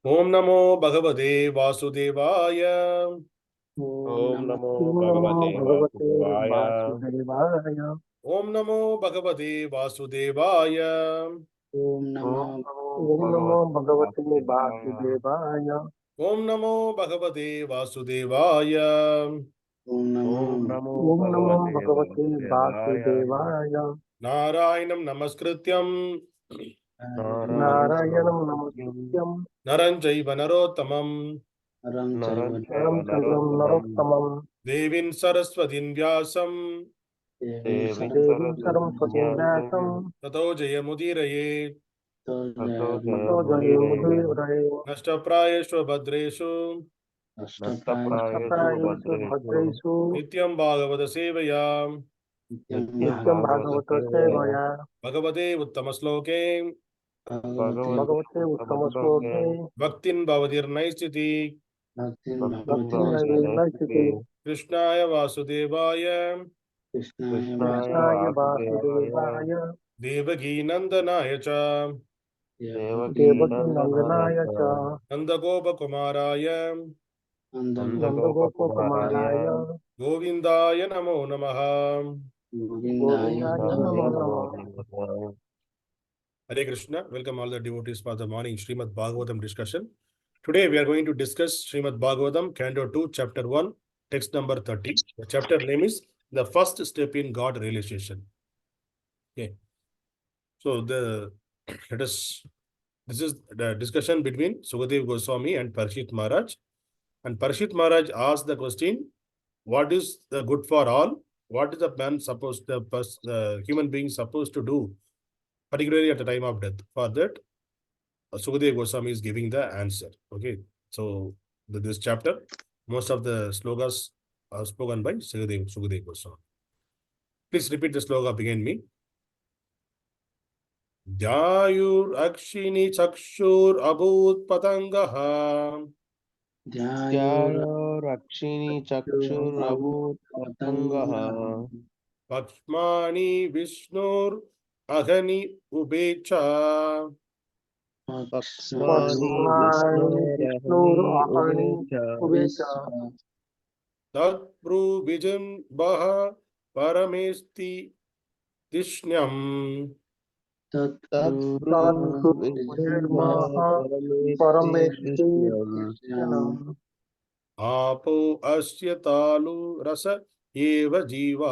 Om Namo Bhagavate Vasudevaya. Om Namo Om Namo Bhagavate Bhagavate Vasudevaya. Vasudevaya. Om Namo Bhagavate Vasudevaya. Om Om Namo Namo Bhagavate Bhagavate Vasudevaya. Vasudevaya. Om Namo Bhagavate Vasudevaya. Om Om Namo Namo Bhagavate Bhagavate Vasudevaya. Vasudevaya. Narayanam Namaskrityam Narayanam Narayanam Namaskrityam Naranjaiva Narottamam Naram Chaivam Narottamam Narottamam Devin Saraswatin Vyasam Devim Devim Saraswatim Saraswatim Vyasam Tato Jayamudiraye Tato Tato Jayamudhi Jayamudire Uraye Nashtaprayeshva Bhadreshu Nashtaprayesu Nashtaprayesu Bhadresu Bhadresu Nityam Bhagavata Sevaya Nityam Nityam Bhagavata Bhagavata Sevaya Sevaya Bhagavate Uttamasloke Bhagavate Bhagavate Uttamaśloke Uttamasloke Bhaktin Bhavatir Naistiti Bhaktin Bhakti Bhagavate Naivasiti Krishnaya Vasudevaya Krishnaya Krishnaya Vasudevaya Vasudevaya Devaki Nandanaya Cha Devaki Devaki Nandanaya Nandanaya Cha Nandagopa Kumaraya Nandagopakumaraya Nandagopakumaraya Govindaya Namo Namaha. Govindaya Govindaya Namo Namo Namo. Namaha. Hare Krishna. Welcome all the devotees for the morning Srimad Bhagavatam discussion. Today we are going to discuss Srimad Bhagavatam, Canto 2, Chapter 1, text number 30. The chapter name is The First Step in God Realization. Okay. So this is the discussion between Sukadeva Goswami and Parikshit Maharaj. And Parikshit Maharaj asked the question, what is the good for all? What is the human being supposed to do, particularly at the time of death? For that, Sukadeva Goswami is giving the answer. Okay, so this chapter, most of the slogas are spoken by Sukadeva Goswami. Please repeat the sloga behind me. Dyaur akṣiṇī cakṣur abhūt pataṅgaḥ. Dyaur akṣiṇī cakṣur abhūt pataṅgaḥ. pakṣmāṇi viṣṇor ahanī ubhe ca. pakṣmāṇi Pakṣmāṇi viṣṇor viṣṇor ahanī ubhe ahanī ca. ubhe ca. tad-bhrū-vijṛmbhaḥ parameṣṭhi-dhiṣṇyam. tad-bhrū-vijṛmbhaḥ tad-bhrū-vijṛmbhaḥ parameṣṭhi-dhiṣṇyam. parameṣṭhi-dhiṣṇyam. asya tālū rasa jihvā.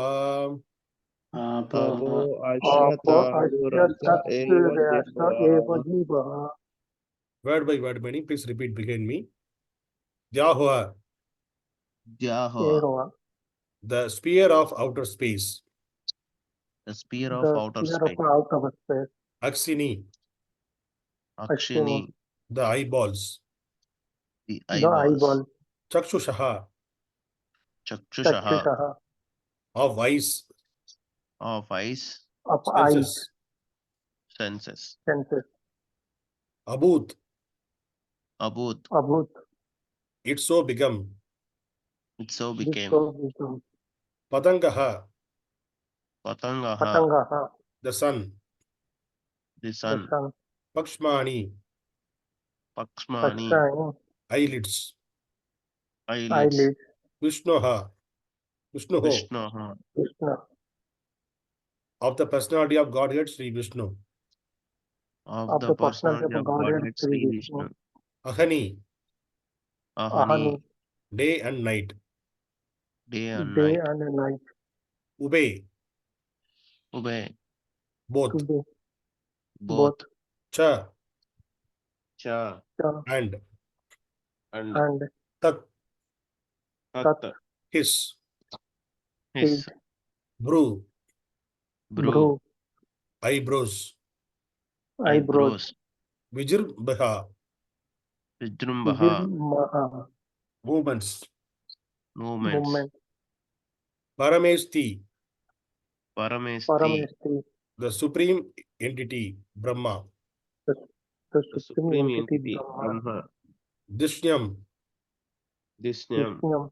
Apo asya Apa tālū asya rasa cakṣur eva jihvā. jihvā. Word by word meaning. Please repeat behind me. Dyauḥ, Jihvā, Eva, the sphere of outer space. the sphere of the outer sphere of space. outer space. akṣiṇī, akṣiṇī, akṣiṇī, the eyeballs. the the eyeballs. eyeball. cakṣuḥ, Cakṣuṣah, Cakṣuṣah, of eyes. of eyes, of eyes, senses. senses. senses. abhūt, Abhūt, Abhūt, it so become. it so this became. so become. pataṅgaḥ, Pataṅgaḥ, Pataṅgaḥ, the sun. the the sun. sun. pakṣmāṇi, pakṣmāṇi, Pakṣmāṇi, eyelids. eyelids. eyelids. viṣṇoḥ, viṣṇoḥ, Krishna, of the personality of Godhead, Śrī Viṣṇu. of of the the personality personality of of Godhead, Godhead, Śrī Śrī Viṣṇu. Viṣṇu. ahanī, Ahanī, Ahani, day and night. day and day night. and night. ubhe, Ubhe, both. To be both. both cha, Cha, cha and. and and tak, tat, tat, his. his. bhrū, Bhru, bhru, eyebrows. eyebrows. eyebrows. vijṛmbhaḥ, Vijṛmbhaḥ, Vijṛmbhaḥ, movements. movements. movement. parameṣṭhi, Parameṣṭhi, Parameṣṭhi, the supreme entity, Brahmā. the, the the supreme supreme entity entity, Brahma. Brahmā. dhiṣṇyam, Dhiṣṇyam, Dhiṣṇyam,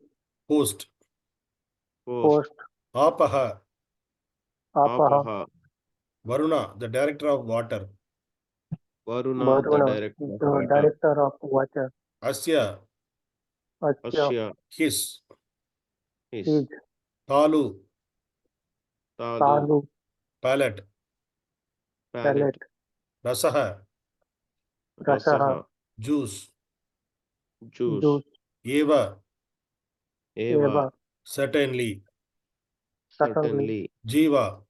host. host. host. āpaḥ, Apaḥ, Āpaḥ, Varuṇa, the director of water. Varuṇa, the Varuṇa, director of the water. director of water. asya, Asya, Asya, his, his. tālū, Tālū, tālū, palate, palate. rasaḥ, rasaḥ, juice, Juice. jihvā, Eva, certainly, certainly. jihvā,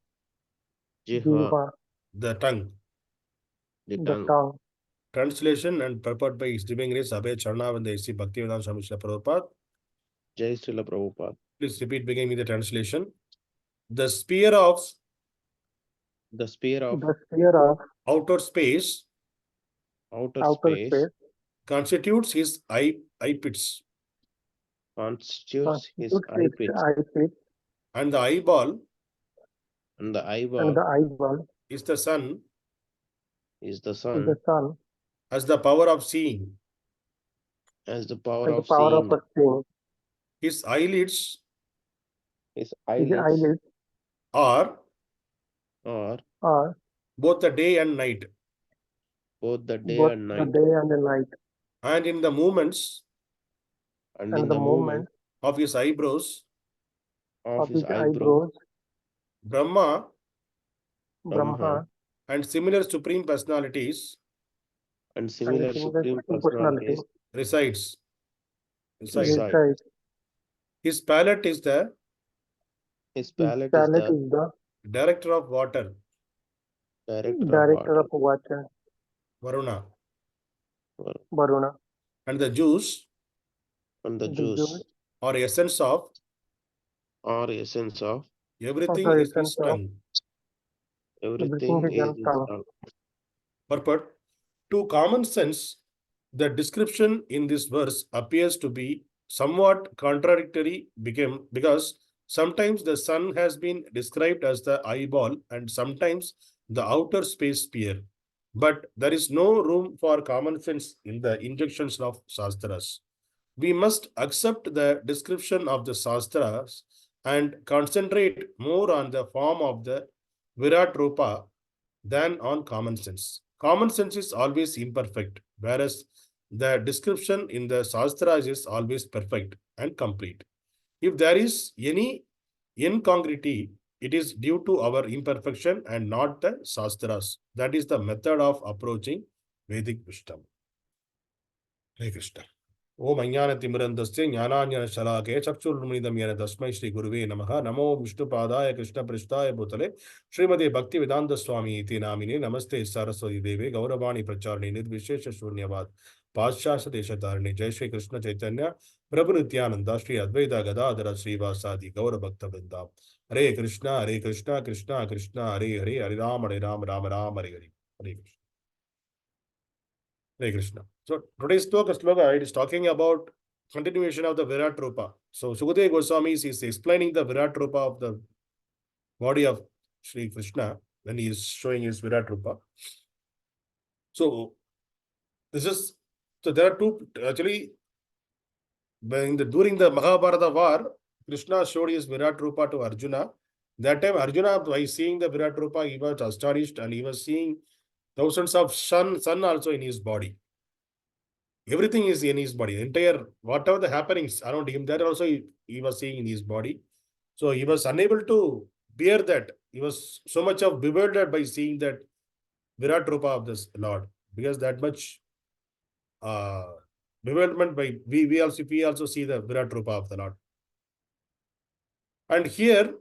Jihvā, jihvā, the tongue. the the tongue. tongue. Translation and purport by His Divine Grace Abhay Charnavanda A.C. Bhaktivedanta Swami Srila Prabhupada. Jai Srila Prabhupada. Please repeat beginning with the translation. The sphere of The sphere of The sphere of outer space outer outer space space constitutes his eyepits, constitutes his constitutes its eyepits, eyepits, and the eyeball and the and eyeball the eyeball is the sun is the is sun, the sun, as the power of seeing. as the power and the of power seeing. of seeing. His eyelids His His eyelids eyelids are are are both the day and night, both the day both and the night, day and the night, and in the movements and and in the the movement movement of his eyebrows, of of his his eyebrow, eyebrows, Brahmā Brahmā, and similar supreme personalities and and similar similar supreme personality personalities resides. reside. resides. His palate is the His His palate is palate the is the director of water, director of director water, of water, Varuṇa, Varuṇa. and the juice and the The juice juice or essence of or essence of everything the is essence his of tongue. everything everything is is his tongue. tongue. Purport. To common sense, the description in this verse appears to be somewhat contradictory because sometimes the sun has been described as the eyeball and sometimes the outer space sphere. But there is no room for common sense in the injections of Shastras. We must accept the description of the Shastras and concentrate more on the form of the Virat Rupa than on common sense. Common sense is always imperfect, whereas the description in the Shastras is always perfect and complete. If there is any incongruity, it is due to our imperfection and not the Shastras. That is the method of approaching Vedic wisdom. Hare Krishna. Om Ajnana-timirandasya Jnanāñjana-śalākaya cakṣur-unmīlitam yena tasmai Shri Guruve namaha. Namo Vishnu-pādāya Krishna-prishthāya bhutale Śrīmate Bhaktivedanta Swami iti namine. Namaste Saraswati Deve Gauravani Pracharine Nirvishesha Shunyavad Pāśyāsa Deshatarine. Jai Shri Krishna Chaitanya Prabhu Nityananda Shri Advaita Gadadhara Srivasadi Gaura Bhakta Vrinda. Hare Krishna, Hare Krishna, Krishna Krishna, Hare Hare, Hare Rama, Hare Rama, Rama Rama, Hare Hare. Hare Krishna. Hare Krishna. So today's sloka, it is talking about continuation of the Virat Rupa. So Sukadeva Goswami is explaining the Virat Rupa of the body of Sri Krishna when he is showing his Virat Rupa. So there are two, actually, during the Mahabharata war, Krishna showed his Virat Rupa to Arjuna. That time Arjuna, by seeing the Virat Rupa, he was astonished and he was seeing thousands of sun also in his body. Everything is in his body. Entire, whatever the happenings around him, that also he was seeing in his body. So he was unable to bear that. He was so much of bewildered by seeing that Virat Rupa of this Lord, because that much bewilderment by we also see the Virat Rupa of the Lord. And here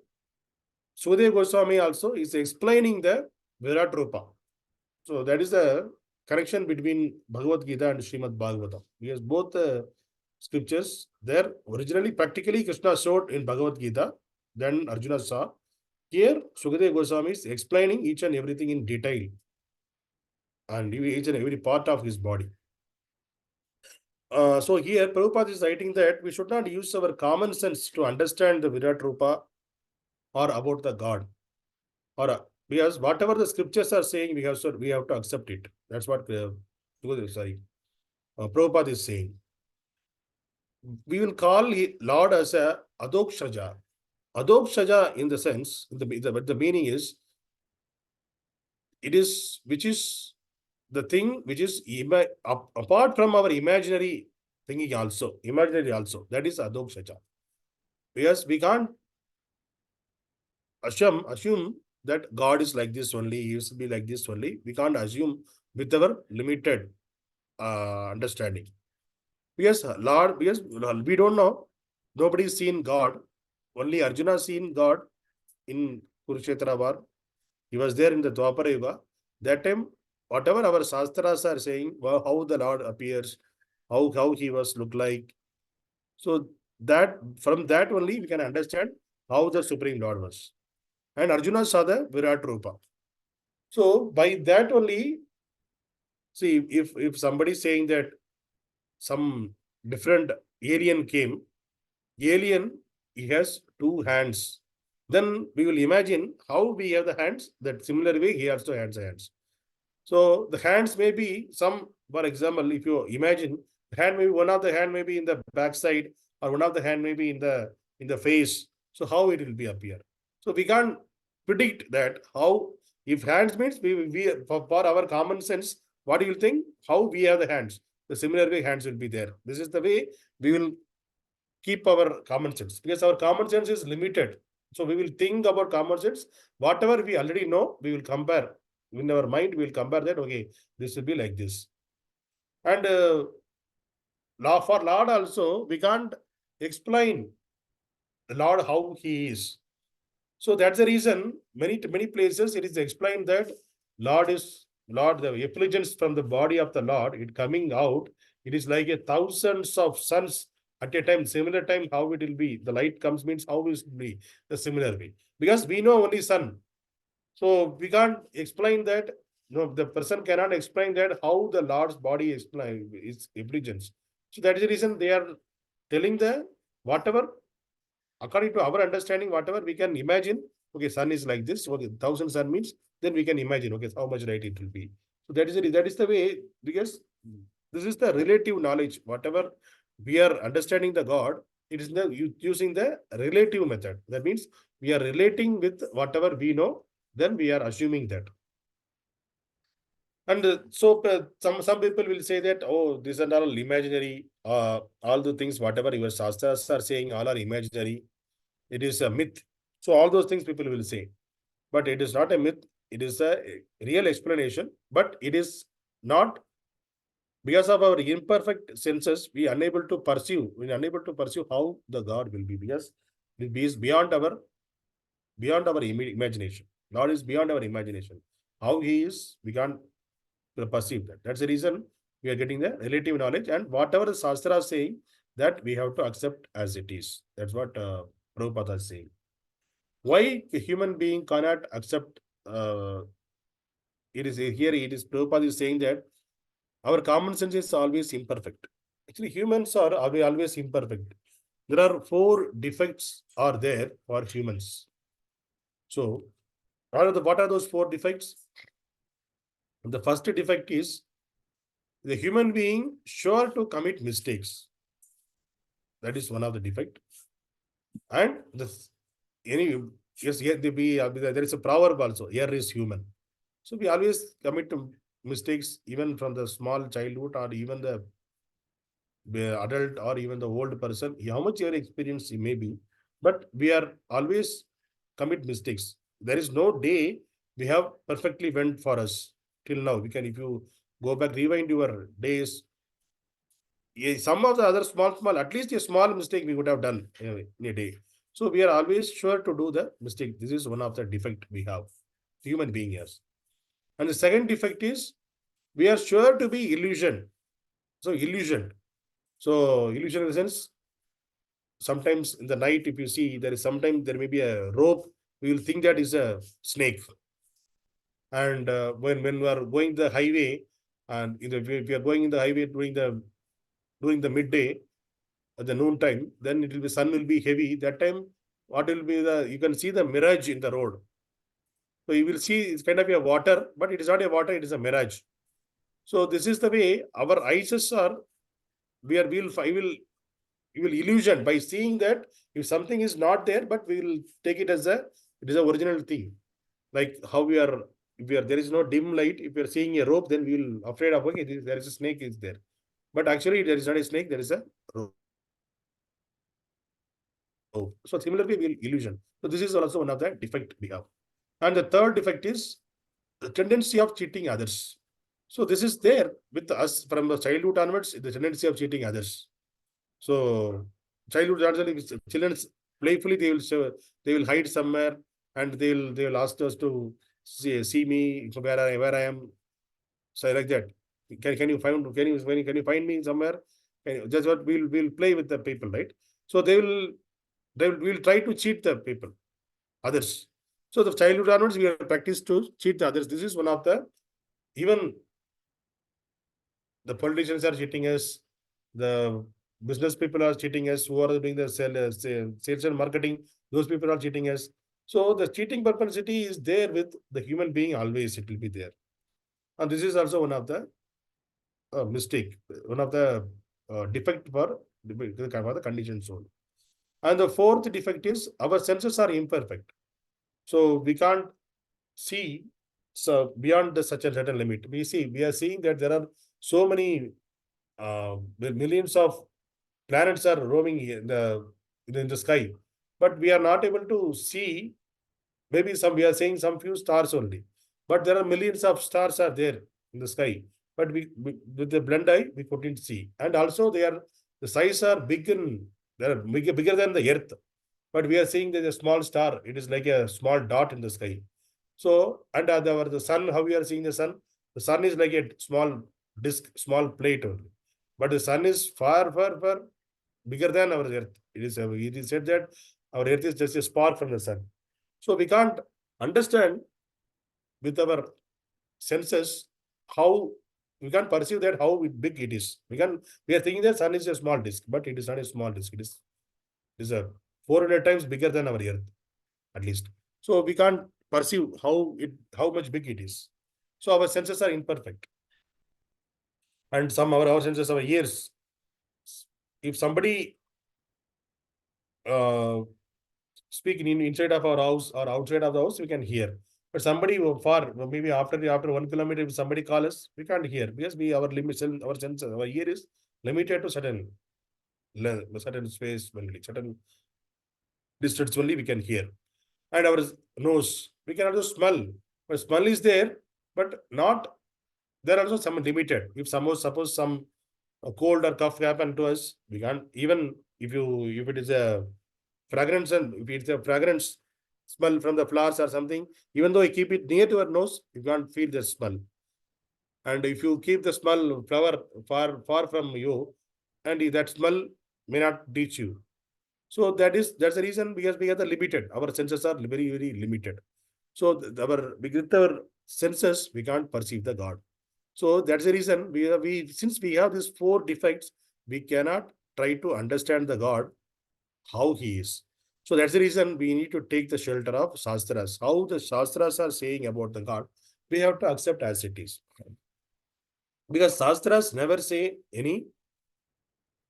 Sukadeva Goswami also is explaining the Virat Rupa. So that is the connection between Bhagavad Gita and Srimad Bhagavatam. Because both scriptures, there originally practically Krishna showed in Bhagavad Gita, then Arjuna saw. Here Sukadeva Goswami is explaining each and everything in detail and each and every part of his body. So here Prabhupada is writing that we should not use our common sense to understand the Virat Rupa or about the God. Or because whatever the scriptures are saying, we have to accept it. That's what Prabhupada is saying. We will call Lord as a Adokshaja. Adokshaja in the sense, the meaning is, it is which is the thing which is apart from our imaginary thinking also, imaginary also, that is adoksacha. Because we can't assume that God is like this only, he used to be like this only. We can't assume with our limited understanding. Because Lord, because we don't know, nobody's seen God. Only Arjuna seen God in Kurukshetra war. He was there in the Dwapara Yuga. That time, whatever our Shastras are saying, how the Lord appears, how he was look like. So that from that only we can understand how the Supreme Lord was. And Arjuna saw the Virat Rupa. So by that only, see, if somebody is saying that some different alien came, alien, he has two hands. Then we will imagine how we have the hands, that similar way he also has the hands. So the hands may be some, for example, if you imagine, hand maybe one of the hand may be in the backside, or one of the hand may be in the face. So how it will be appear? So we can't predict that how, if hands means we for our common sense, what do you think? How we have the hands? The similar way hands will be there. This is the way we will keep our common sense, because our common sense is limited. So we will think about common sense. Whatever we already know, we will compare. In our mind, we will compare that, okay, this will be like this. And for Lord also, we can't explain the Lord how he is. So that's the reason many places it is explained that Lord, the effulgence from the body of the Lord, it coming out, it is like a thousands of suns at a time, similar time, how it will be. The light comes means how it will be the similar way. Because we know only sun. So we can't explain that. No, the person cannot explain that how the Lord's body is effulgence. So that is the reason they are telling the whatever, according to our understanding, whatever we can imagine, okay, sun is like this, okay, 1,000 sun means, then we can imagine, okay, how much light it will be. So that is the way, because this is the relative knowledge. Whatever we are understanding the God, it is using the relative method. That means we are relating with whatever we know, then we are assuming that. And some people will say that, oh, these are all imaginary. All the things, whatever your shastras are saying, all are imaginary. It is a myth. So all those things people will say. But it is not a myth. It is a real explanation. But it is not, because of our imperfect senses, we are unable to perceive. We are unable to perceive how the God will be, because it is beyond our imagination. God is beyond our imagination. How he is, we can't perceive that. That's the reason we are getting the relative knowledge, and whatever the Shastra is saying, that we have to accept as it is. That's what Prabhupada is saying. Why a human being cannot accept? It is Prabhupada is saying that our common sense is always imperfect. Actually, humans are always imperfect. There are 4 defects are there for humans. So, what are those 4 defects? The first defect is the human being sure to commit mistakes. That is one of the defect. And there is a proverb also, error is human. So we always commit mistakes, even from the small childhood, or even the adult, or even the old person, how much your experience may be, but we are always commit mistakes. There is no day we have perfectly went for us till now. We can, if you go back, rewind your days, some of the other small, at least a small mistake we would have done in a day. So we are always sure to do the mistake. This is one of the defect we have, human being has. And the second defect is we are sure to be illusioned. So illusion in the sense, sometimes in the night, if you see, sometimes there may be a rope, we will think that is a snake. And when we are going the highway, and if we are going in the highway during the midday, at the noon time, then it will be, sun will be heavy. That time, what will be you can see the mirage in the road. So you will see it's kind of a water, but it is not a water, it is a mirage. So this is the way our eyes are, we will illusion by seeing that if something is not there, but we will take it as it is a original thing. Like how we are if there is no dim light, if we are seeing a rope, then we will afraid of, okay, there is a snake is there. But actually, there is not a snake, there is a rope. So similarly, we will illusion. So this is also one of the defect we have. And the third defect is the tendency of cheating others. So this is there with us from the childhood onwards, the tendency of cheating others. So childhood children playfully they will hide somewhere and they will ask us to see me where I am. So like that. Can you find me somewhere? That's what we'll play with the people, right? So we'll try to cheat the people, others. So the childhood onwards, we have practiced to cheat the others. This is one of the, even the politicians are cheating us, the business people are cheating us, who are doing the sales and marketing, those people are cheating us. So the cheating propensity is there with the human being always, it will be there. And this is also one of the mistake, one of the defect for the conditioned soul. And the fourth defect is our senses are imperfect. So we can't see beyond such a certain limit. We are seeing that there are so many millions of planets are roaming in the sky, but we are not able to see. Maybe we are seeing some few stars only, but there are millions of stars are there in the sky. But we with the blend eye we couldn't see, and also the size are they are bigger than the Earth. But we are seeing there's a small star. It is like a small dot in the sky. So, and the sun, how we are seeing the sun? The sun is like a small disk, small plate only. But the sun is far, far, far bigger than our Earth. It is said that our Earth is just a spark from the sun. So we can't understand with our senses how we can't perceive that how big it is. We are thinking that sun is a small disk, but it is not a small disk. It is a 400 times bigger than our Earth, at least. So we can't perceive how much big it is. So our senses are imperfect. And our senses, our ears. If somebody speak inside of our house or outside of the house, we can hear. But somebody far, maybe after 1 kilometer, if somebody calls us, we can't hear because our limits, our senses, our ear is limited to certain space, certain distance only we can hear. And our nose, we can also smell. But smell is there, but not, there are also some limited. If suppose some cold or cough happen to us, we can't, even if it is a fragrance, and if it's a fragrance smell from the flowers or something, even though you keep it near to your nose, you can't feel the smell. And if you keep the smell flower far from you, and that smell may not reach you. So that's the reason, because we are the limited. Our senses are very, very limited. So with our senses, we can't perceive the God. So that's the reason since we have these 4 defects, we cannot try to understand the God, how he is. So that's the reason we need to take the shelter of Shastras. How the Shastras are saying about the God, we have to accept as it is. Because Shastras never say anything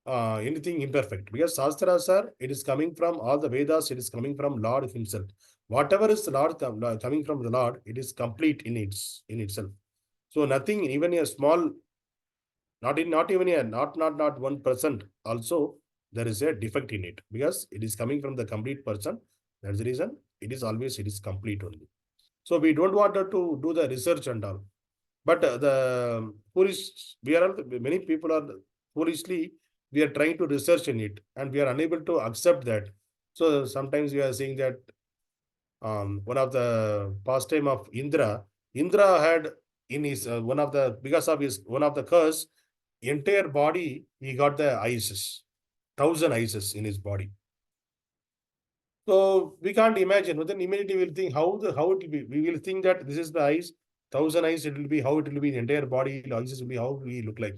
imperfect. Because Shastras are, it is coming from all the Vedas, it is coming from Lord himself. Whatever is the Lord coming from the Lord, it is complete in itself. So nothing, even a small, not even 1%, also there is a defect in it, because it is coming from the complete person. That's the reason it is complete only. So we don't want to do the research and all. But many people are foolishly, we are trying to research in it, and we are unable to accept that. So sometimes we are saying that one of the pastime of Indra had in his because of his one of the curse, entire body, he got the eyes, 1,000 eyes in his body. So we can't imagine. But then immediately we will think how it will be. We will think that this is the eyes, 1,000 eyes. It will be how it will be the entire body. Eyes will be how we look like.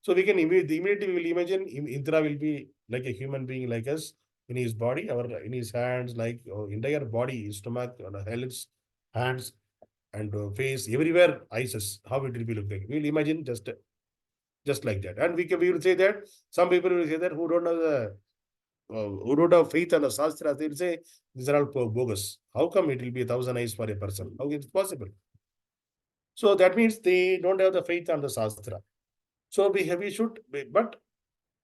So we can immediately we will imagine Indra will be like a human being like us in his body, in his hands, like entire body, his stomach, eyelids, hands, and face, everywhere eyes. How it will be look like. We will imagine just like that, and we will say that some people will say that who don't have faith on the Shastras, they will say these are all bogus. How come it will be 1,000 eyes for a person? How is it possible? So that means they don't have the faith on the Shastra. So we should, but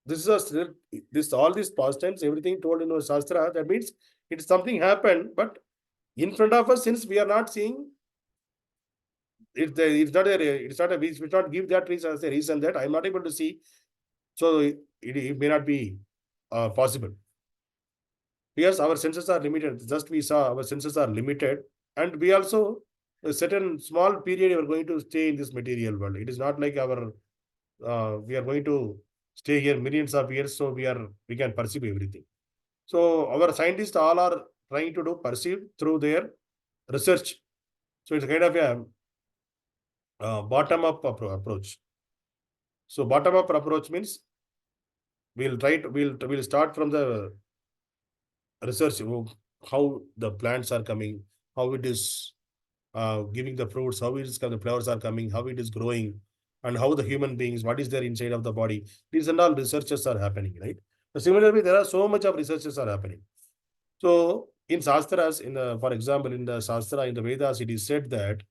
this is all these past tense, everything told in our Shastra, that means it's something happened, but in front of us, since we are not seeing, we should not give that reason as a reason that I'm not able to see. So it may not be possible. Because our senses are limited. Just we saw our senses are limited, and we also a certain small period we are going to stay in this material world. It is not like our we are going to stay here millions of years, so we can perceive everything. So our scientists all are trying to do perceive through their research. So it's kind of a bottom-up approach. So bottom-up approach means we'll start from the research, how the plants are coming, how it is giving the fruits, how it is the flowers are coming, how it is growing, and how the human beings, what is there inside of the body. These and all researches are happening, right? So similarly, there are so much of researches are happening. So in Shastras, for example, in the Shastra, in the Vedas, it is said that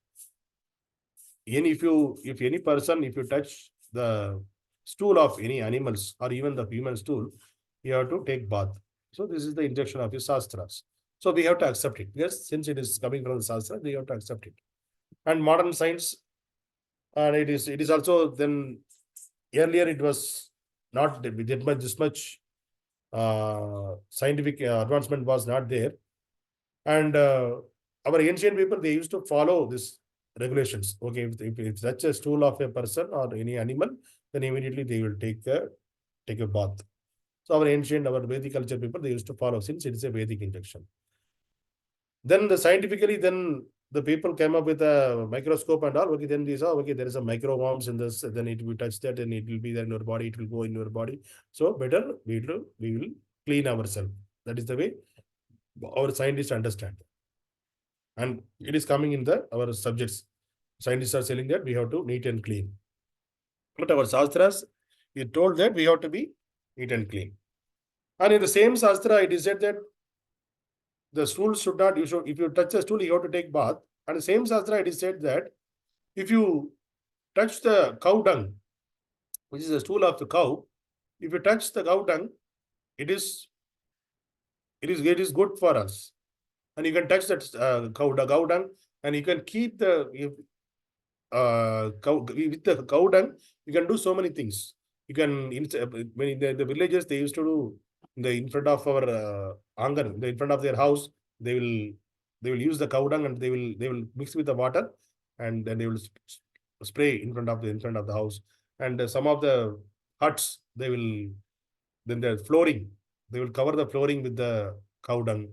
if you touch the stool of any animals or even the human stool, you have to take bath. So this is the injunction of the Shastras. So we have to accept it. Yes, since it is coming from the Shastra, we have to accept it. And modern science, and it is also then earlier it was not this much scientific advancement was not there. And our ancient people, they used to follow this regulations. Okay, if such a stool of a person or any animal, then immediately they will take a bath. So our Vedic culture people, they used to follow, since it is a Vedic injection. Then scientifically, then the people came up with a microscope and all. Okay, then they saw, okay, there is a microworms in this, then it will touch that and it will be there in your body, it will go in your body. So better we will clean ourselves. That is the way our scientists understand. And it is coming in our subjects. Scientists are saying that we have to neat and clean. But our Shastras, it told that we have to be neat and clean. And in the same Shastra, it is said that the stool should not, if you touch the stool, you have to take bath. And the same Shastra, it is said that if you touch the cow dung, which is the stool of the cow, if you touch the cow dung, it is good for us. And you can touch that cow dung, and you can keep with the cow dung, you can do so many things. You can, when in the villages, they used to do in front of our angan, in front of their house, they will use the cow dung and they will mix with the water, and then they will spray in front of the house. And some of the huts, then the flooring, they will cover the flooring with the cow dung.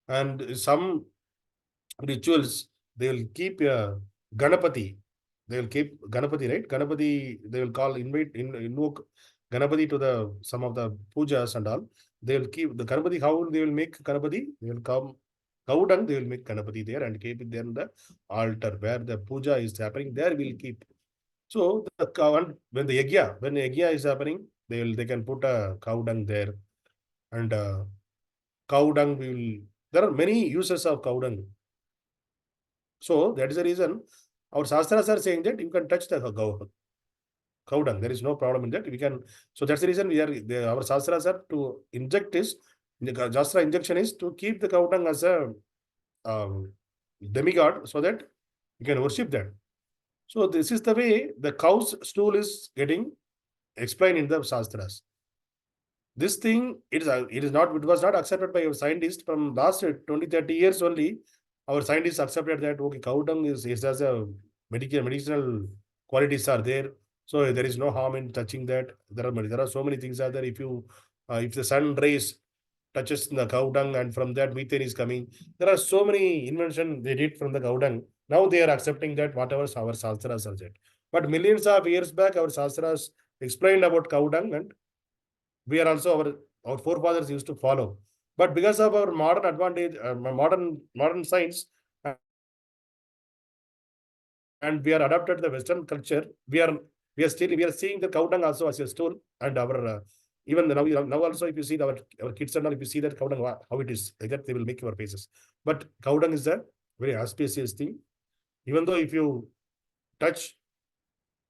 And some rituals, they will keep Ganapati. They will keep Ganapati, right? Ganapati, they will invoke Ganapati to some of the pujas and all. They will keep the Ganapati. How they will make Ganapati? They will come cow dung, they will make Ganapati there and keep it there in the altar where the puja is happening. There we will keep. So the cow, and when the yajna is happening, they can put a cow dung there. And cow dung, there are many uses of cow dung. So that is the reason our Shastras are saying that you can touch the cow dung. There is no problem in that. We can. So that's the reason our Shastras are to inject is, the Shastra injection is to keep the cow dung as a demigod, so that you can worship that. So this is the way the cow's stool is getting explained in the Shastras. This thing, it was not accepted by our scientists from last 20-30 years only. Our scientists accepted that, okay, cow dung is as a medicinal qualities are there. So there is no harm in touching that. There are so many things are there. If the sun rays touches the cow dung and from that methane is coming, there are so many inventions they did from the cow dung. Now they are accepting that whatever our Shastras are said. But millions of years back, our Shastras explained about cow dung, and we are also, our forefathers used to follow. But because of our modern advantage, modern science, and we are adapted to the Western culture, we are seeing the cow dung also as a stool. And our even now also, if you see our kids and all, if you see that cow dung, how it is, like that they will make your faces. But cow dung is a very auspicious thing. Even though if you touch,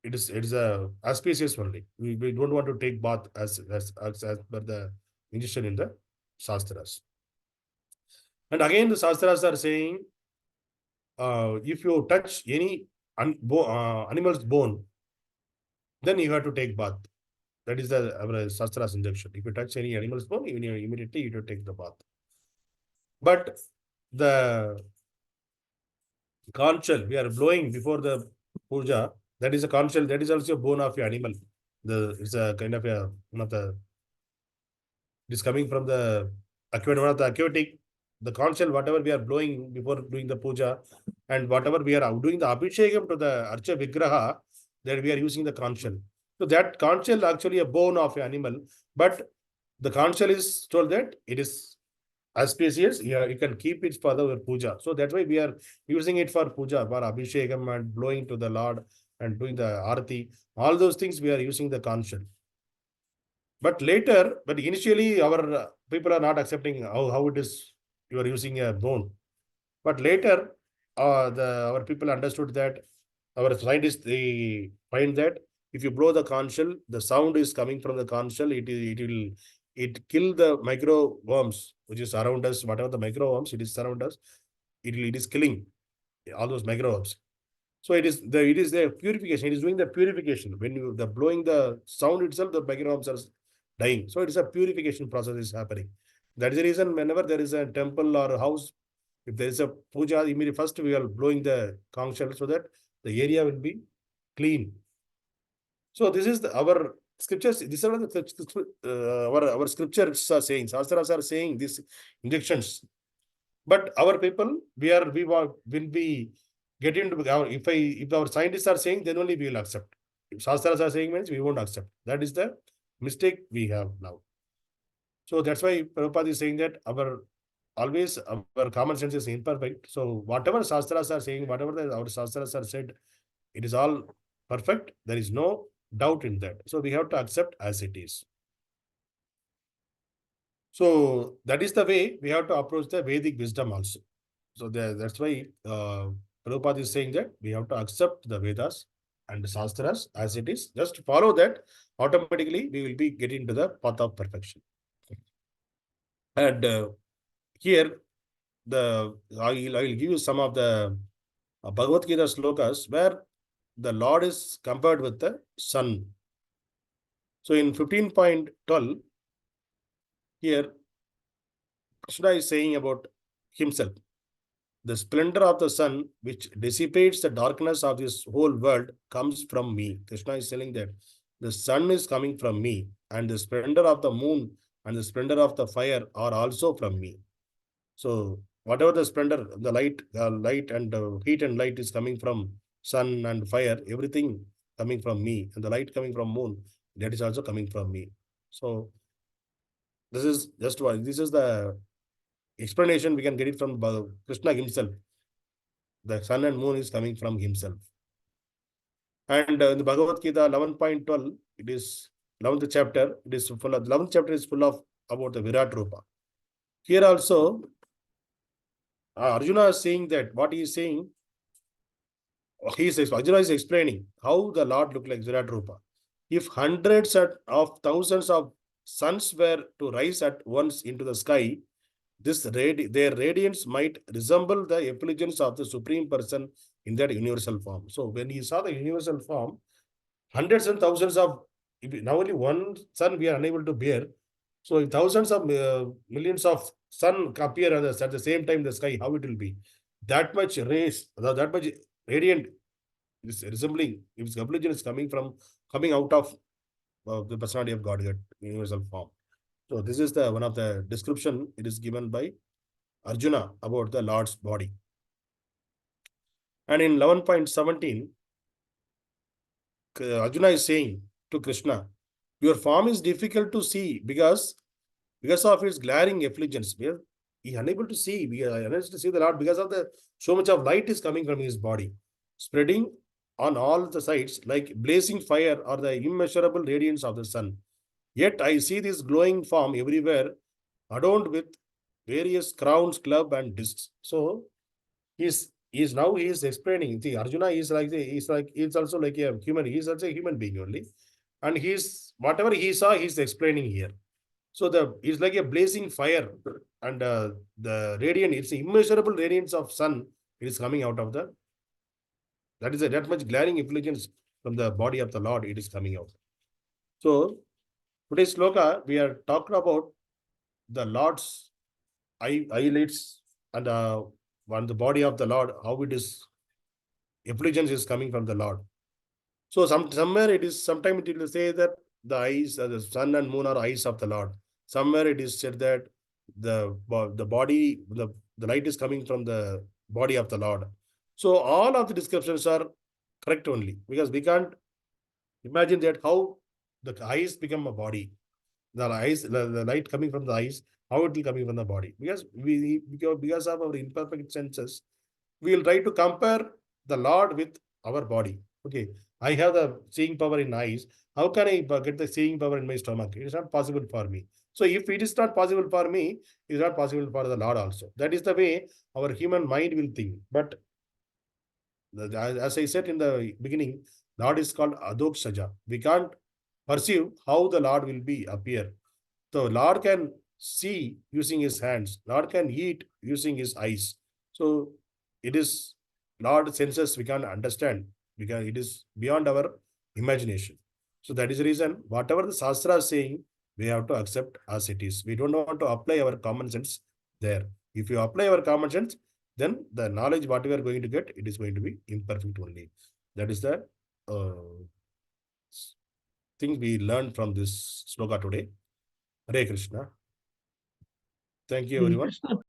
it is a auspicious only. We don't want to take bath as per the injunction in the Shastras. And again, the Shastras are saying, if you touch any animal's bone, then you have to take bath. That is the our Shastra's injunction. If you touch any animal's bone, immediately you have to take the bath. But the conch shell we are blowing before the puja, that is a conch shell, that is also a bone of an animal. It's a kind of a one of the, it is coming from the one of the aquatic, the conch shell, whatever we are blowing before doing the puja, and whatever we are doing the abhishekam to the archa vigraha, that we are using the conch shell. So that conch shell actually a bone of an animal, but the conch shell is told that it is auspicious. You can keep it for the puja. So that's why we are using it for puja, for abhishekam and blowing to the Lord and doing the arati. All those things we are using the conch shell. But later, but initially our people are not accepting how it is you are using a bone. But later, our people understood that, our scientists, they find that if you blow the conch shell, the sound is coming from the conch shell. It kill the micro worms which is around us. Whatever the micro worms it is around us, it is killing all those micro worms. So it is the purification. It is doing the purification. When you the blowing the sound itself, the micro worms are dying. So it is a purification process is happening. That is the reason whenever there is a temple or a house, if there is a puja, immediately first we are blowing the conch shell so that the area will be clean. So this is our scriptures. These are our scriptures are saying. Shastras are saying these injections. But our people, will be getting to if our scientists are saying, then only we will accept. If Shastras are saying, means we won't accept. That is the mistake we have now. So that's why Prabhupada is saying that always our common sense is imperfect. So whatever Shastras are saying, whatever our Shastras are said, it is all perfect. There is no doubt in that. So we have to accept as it is. So that is the way we have to approach the Vedic wisdom also. So that's why Prabhupada is saying that we have to accept the Vedas and the Shastras as it is. Just follow that. Automatically, we will be getting to the path of perfection. And here, I will give you some of the Bhagavad Gita slokas where the Lord is compared with the sun. So in 15.12, here Krishna is saying about himself. The splendor of the sun, which dissipates the darkness of this whole world, comes from me. Krishna is telling that the sun is coming from me, and the splendor of the moon and the splendor of the fire are also from me. So whatever the splendor, the light and heat and light is coming from sun and fire, everything coming from me, and the light coming from moon, that is also coming from me. So this is just what this is the explanation we can get it from Krishna himself. The sun and moon is coming from himself. And in the Bhagavad Gita 11.12, it is 11th chapter. It is full of 11th chapter is full of about the Virat Rupa. Here also, Arjuna is saying that what he is saying. Arjuna is explaining how the Lord looked like Virat Rupa. If hundreds of thousands of suns were to rise at once into the sky, their radiance might resemble the effulgence of the Supreme Person in that universal form. So when he saw the universal form, hundreds and thousands of, now only one sun we are unable to bear. So if thousands of millions of sun appear at the same time in the sky, how it will be? That much rays, that much radiant is resembling, if its effulgence is coming out of the personality of Godhead, universal form. So this is the one of the description it is given by Arjuna about the Lord's body. And in 11.17, Arjuna is saying to Krishna, your form is difficult to see because of its glaring effulgence. We are unable to see. We are unable to see the Lord because of the so much of light is coming from his body, spreading on all the sides like blazing fire or the immeasurable radiance of the sun. Yet I see this glowing form everywhere, adorned with various crowns, club, and discs. So he he is explaining. See, Arjuna is he's also like a human. He's also a human being only, and whatever he saw, he's explaining here. So it's like a blazing fire, and the radiant, it's immeasurable radiance of sun. It is coming out of that much glaring effulgence from the body of the Lord. It is coming out. So today's sloka, we are talking about the Lord's eyelids and the body of the Lord, how it is effulgence is coming from the Lord. So somewhere it is, sometimes it will say that the eyes, the sun and moon are eyes of the Lord. Somewhere it is said that the body, the light is coming from the body of the Lord. So all of the descriptions are correct only, because we can't imagine that how the eyes become a body. The eyes, the light coming from the eyes, how it will coming from the body. Because because of our imperfect senses, we will try to compare the Lord with our body. Okay, I have the seeing power in eyes. How can I get the seeing power in my stomach? It is not possible for me. So if it is not possible for me, it is not possible for the Lord also. That is the way our human mind will think. But as I said in the beginning, Lord is called Adoksaja. We can't perceive how the Lord will be appear. So Lord can see using his hands. Lord can eat using his eyes. So it is Lord senses we can't understand, because it is beyond our imagination. So that is the reason whatever the Shastra is saying, we have to accept as it is. We don't want to apply our common sense there. If you apply our common sense, then the knowledge what we are going to get, it is going to be imperfect only. That is the thing we learned from this sloka today. Hare Krishna. Thank you, everyone.